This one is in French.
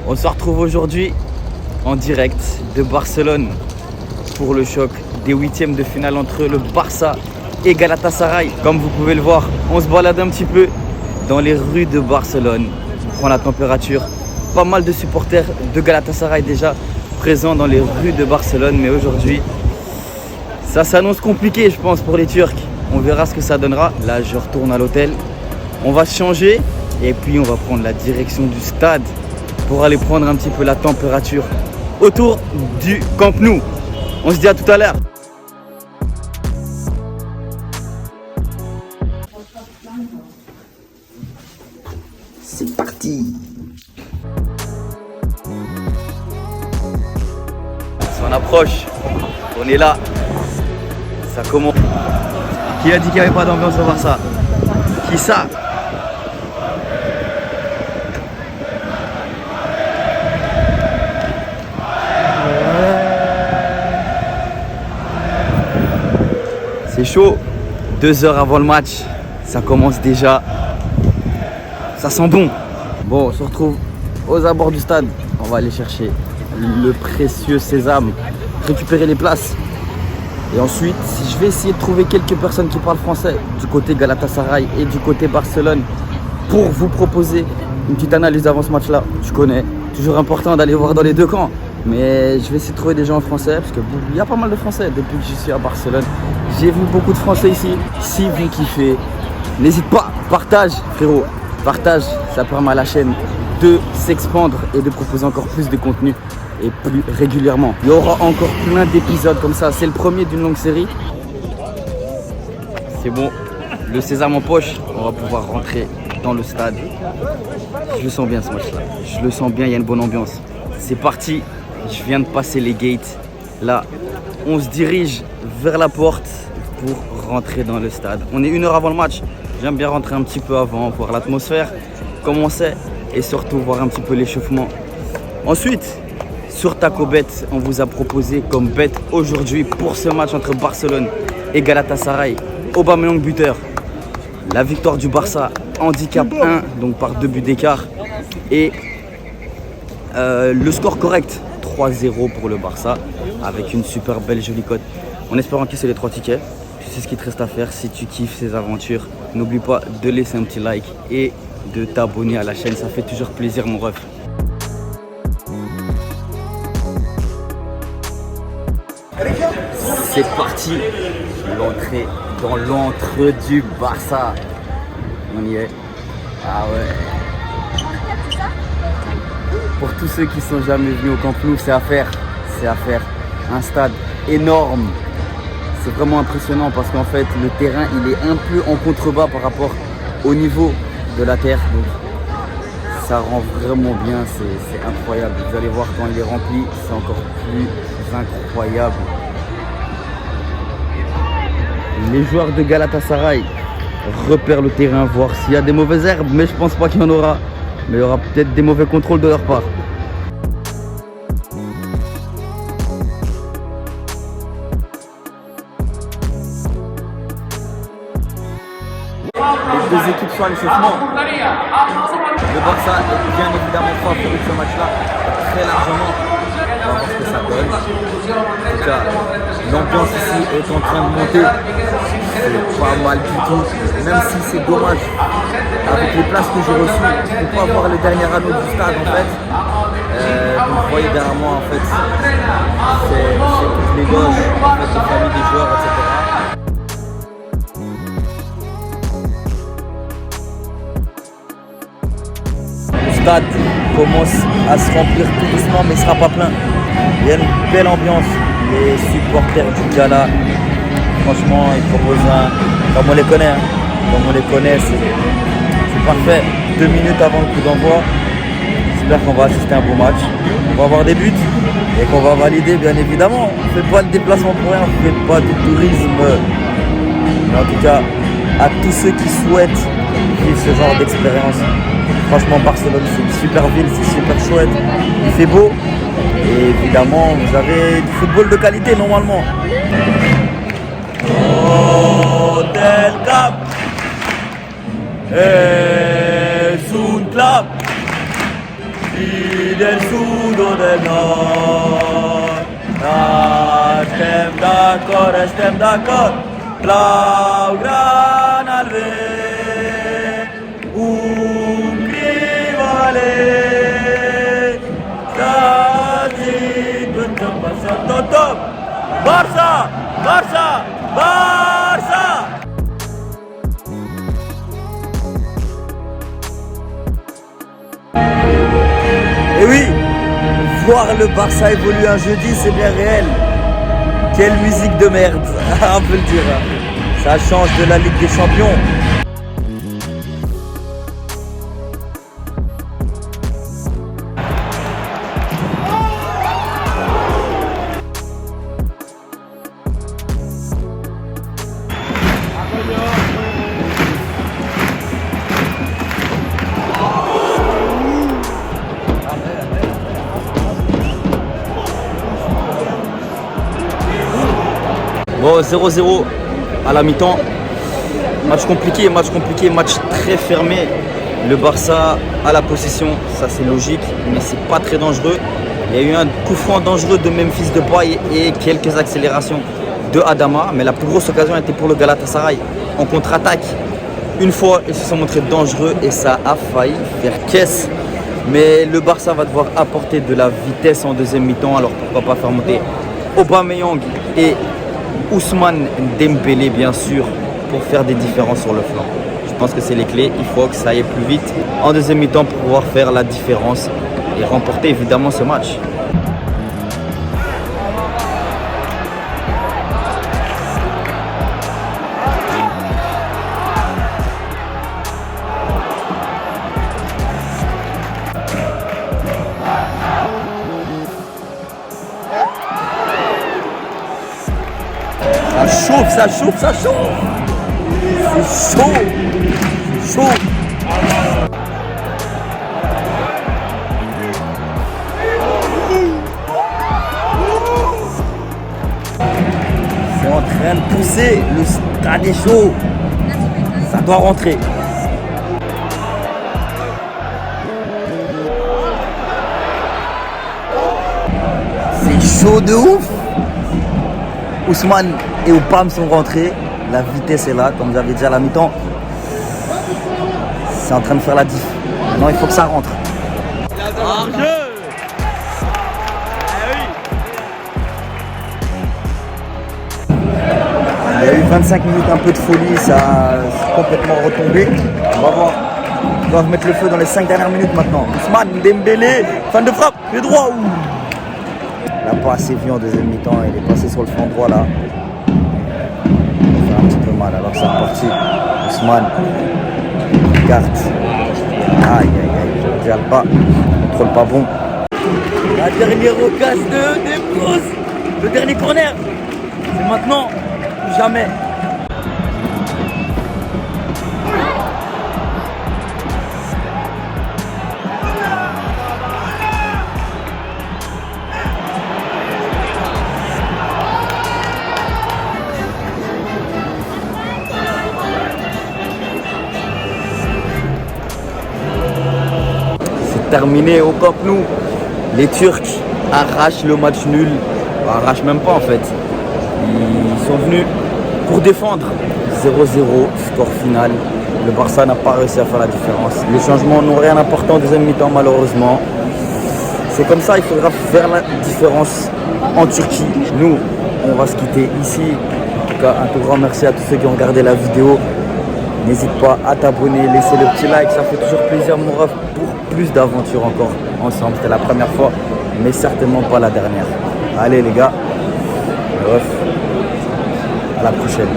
On se retrouve aujourd'hui en direct de Barcelone pour le choc des huitièmes de finale entre le Barça et Galatasaray. Comme vous pouvez le voir, on se balade un petit peu dans les rues de Barcelone. On prend la température. Pas mal de supporters de Galatasaray déjà présents dans les rues de Barcelone. Mais aujourd'hui, ça s'annonce compliqué, je pense, pour les Turcs. On verra ce que ça donnera. Là, je retourne à l'hôtel. On va se changer et puis on va prendre la direction du stade pour aller prendre un petit peu la température autour du Camp Nou. On se dit à tout à l'heure. C'est parti. On approche, on est là, ça commence. Qui a dit qu'il n'y avait pas d'ambiance à voir ça? Qui ça? C'est chaud, 2 heures avant le match, ça commence déjà, ça sent bon. Bon, on se retrouve aux abords du stade, on va aller chercher le précieux sésame, récupérer les places. Et ensuite, je vais essayer de trouver quelques personnes qui parlent français du côté Galatasaray et du côté Barcelone pour vous proposer une petite analyse avant ce match-là. Je connais, toujours important d'aller voir dans les deux camps. Mais je vais essayer de trouver des gens en français parce qu'il y a pas mal de français depuis que je suis à Barcelone. J'ai vu beaucoup de français ici. Si vous kiffez, n'hésite pas, partage frérot, partage, ça permet à la chaîne de s'expandre et de proposer encore plus de contenu et plus régulièrement. Il y aura encore plein d'épisodes comme ça, c'est le premier d'une longue série. C'est bon, le sésame en poche, on va pouvoir rentrer dans le stade. Je le sens bien ce match-là, je le sens bien, il y a une bonne ambiance. C'est parti. Je viens de passer les gates. Là, on se dirige vers la porte pour rentrer dans le stade. On est 1 heure avant le match. J'aime bien rentrer un petit peu avant, voir l'atmosphère, commencer et surtout voir un petit peu l'échauffement. Ensuite, sur TacoBet, on vous a proposé comme bet aujourd'hui pour ce match entre Barcelone et Galatasaray, Aubameyang buteur. La victoire du Barça, handicap 1, donc par 2 buts d'écart. Et le score correct. 3-0 pour le Barça avec une super belle jolie cote. En espérant qu'il y ait les 3 tickets. Tu sais ce qu'il te reste à faire si tu kiffes ces aventures. N'oublie pas de laisser un petit like et de t'abonner à la chaîne. Ça fait toujours plaisir mon ref. C'est parti. L'entrée dans l'entre du Barça. On y est. Ah ouais. Pour tous ceux qui sont jamais venus au Camp Nou, c'est à faire. C'est à faire. Un stade énorme. C'est vraiment impressionnant parce qu'en fait, le terrain, il est un peu en contrebas par rapport au niveau de la terre. Donc, ça rend vraiment bien. C'est incroyable. Vous allez voir quand il est rempli, c'est encore plus incroyable. Les joueurs de Galatasaray repèrent le terrain, voir s'il y a des mauvaises herbes, mais je pense pas qu'il y en aura. Mais il y aura peut-être des mauvais contrôles de leur part. Les 2 équipes sont à l'échauffement. Le Barça est bien évidemment favori de ce match-là, très largement. On va voir ce que ça donne. En tout cas, l'ambiance ici est en train de monter. C'est pas mal du tout, même si c'est dommage. Avec les places que j'ai reçues, je ne peux pas voir le dernier anneau du stade en fait. Donc vous voyez derrière moi en fait, c'est toutes les loges, en fait, les familles des joueurs, etc. Le stade commence à se remplir tout doucement, mais il ne sera pas plein. Il y a une belle ambiance. Les supporters du Gala, franchement, ils proposent comme on les connaît. Comme on les connaît, c'est parfait. 2 minutes avant le coup d'envoi. J'espère qu'on va assister à un beau match. On va avoir des buts et qu'on va valider, bien évidemment. On ne fait pas le déplacement pour rien, on ne fait pas du tourisme. Mais en tout cas, à tous ceux qui souhaitent vivre ce genre d'expérience, franchement, Barcelone, c'est une super ville, c'est super chouette. Il fait beau. Et évidemment, vous avez du football de qualité normalement. Oh, del Cap es un club Y del sud o del nord. Estem d'acord. Blaugrana al vent, un crim a l'est. Top, top. Barça, Barça, Barça. Et oui, voir le Barça évoluer un jeudi, c'est bien réel. Quelle musique de merde, on peut le dire. Ça change de la Ligue des Champions. Bon, 0-0 à la mi-temps. Match compliqué, match très fermé. Le Barça a la possession, ça c'est logique, mais c'est pas très dangereux. Il y a eu un coup franc dangereux de Memphis Depay et quelques accélérations de Adama, mais la plus grosse occasion était pour le Galatasaray en contre-attaque. Une fois, ils se sont montrés dangereux et ça a failli faire caisse. Mais le Barça va devoir apporter de la vitesse en deuxième mi-temps, alors pourquoi pas faire monter Aubameyang et Ousmane Dembélé bien sûr pour faire des différences sur le flanc. Je pense que c'est les clés, il faut que ça aille plus vite en deuxième mi-temps pour pouvoir faire la différence et remporter évidemment ce match. Ça chauffe. C'est chaud. C'est en train de pousser, le stade est chaud. Ça doit rentrer. C'est chaud de ouf. Ousmane et Opam sont rentrés. La vitesse est là, comme j'avais dit à la mi-temps. C'est en train de faire la diff. Maintenant, il faut que ça rentre. Il y a eu 25 minutes, un peu de folie, ça a complètement retombé. On va voir. Ils doivent mettre le feu dans les 5 dernières minutes maintenant. Ousmane Dembélé, fan de frappe, pied droit. Il n'a pas assez vu en deuxième mi-temps, il est passé sur le flanc droit là. Il fait un petit peu mal alors que c'est reparti. Ousmane, carte. Aïe, il ne pas, contrôle pas bon. La dernière occasion de dépose, le dernier corner. C'est maintenant ou jamais. Terminé au Camp Nou. Les Turcs arrachent le match nul. Arrachent même pas en fait. Ils sont venus pour défendre. 0-0, score final. Le Barça n'a pas réussi à faire la différence. Les changements n'ont rien apporté en deuxième mi-temps malheureusement. C'est comme ça, il faudra faire la différence en Turquie. Nous, on va se quitter ici. En tout cas, un tout grand merci à tous ceux qui ont regardé la vidéo. N'hésite pas à t'abonner, laisser le petit like, ça fait toujours plaisir mon ref pour plus d'aventures encore ensemble. C'était la première fois, mais certainement pas la dernière. Allez les gars, le ref, à la prochaine.